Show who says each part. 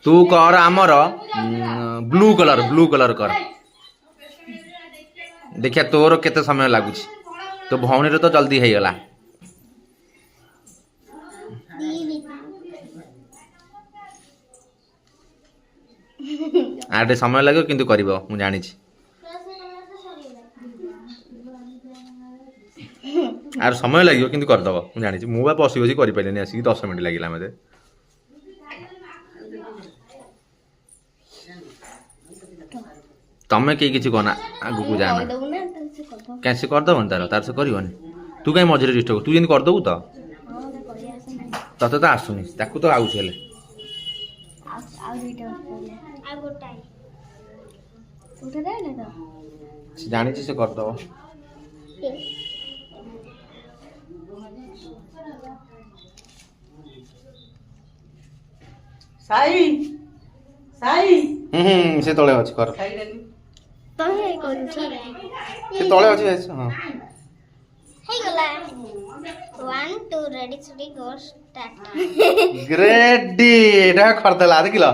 Speaker 1: तू कर आमर ब्लू कलर कर देखिया तोर केते समय लगुच तो भौणी रे तो जल्दी हो गला आटे समय लगे किंतु करिवो मु जानि छी आर समय लगे किंतु कर दबो मु जानि छी मु बा बसी बसी करि पाइलेनी आसी 10 मिनिट लागिला मते तमे के किछि कोना आगु को जाना कैसे कर दबन तार से करिवनी तू काई मझरे डिस्टर्ब तू जेन कर दबु त तते तो आसुनी ताकू तो आउ छले जानी से कर दो
Speaker 2: साई साई
Speaker 1: से तळे अछि कर
Speaker 3: तहे करू छी
Speaker 1: से तळे अछि हां
Speaker 3: हे गला 1 2 रेडी स्टडी गो स्टार्ट
Speaker 1: ग्रेट डी एटा करतला देखिलो